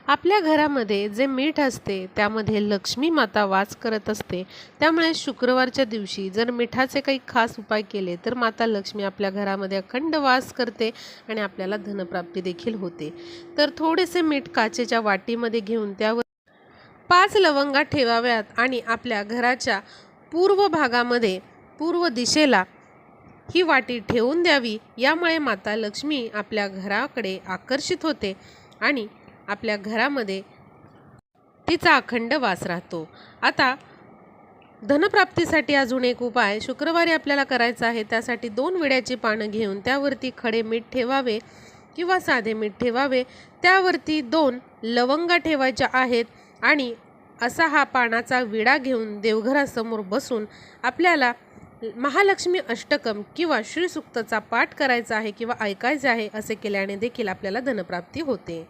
आपल्या घरामध्ये जे मीठ असते त्यामध्ये लक्ष्मी माता वास करत असते. त्यामुळे शुक्रवारच्या दिवशी जर मिठाचे काही खास उपाय केले तर माता लक्ष्मी आपल्या घरामध्ये अखंड वास करते आणि आपल्याला धनप्राप्ती देखील होते. तर थोडेसे मीठ काचेच्या वाटीमध्ये घेऊन त्यावर 5 लवंगा ठेवाव्यात आणि आपल्या घराच्या पूर्व भागामध्ये पूर्व दिशेला ही वाटी ठेवून द्यावी. यामुळे माता लक्ष्मी आपल्या घराकडे आकर्षित होते आणि आपल्या घरामध्ये तिचा अखंड वास राहतो. आता धनप्राप्तीसाठी अजून एक उपाय शुक्रवारी आपल्याला करायचा आहे. त्यासाठी 2 विड्याची पानं घेऊन त्यावरती खडे मीठ ठेवावे किंवा साधे मीठ ठेवावे. त्यावरती 2 लवंगा ठेवायच्या आहेत आणि असा हा पानाचा विडा घेऊन देवघरासमोर बसून आपल्याला महालक्ष्मी अष्टकम किंवा श्री सूक्तचा पाठ करायचा आहे किंवा ऐकायचे आहे. असे केल्याने देखील आपल्याला धनप्राप्ती होते.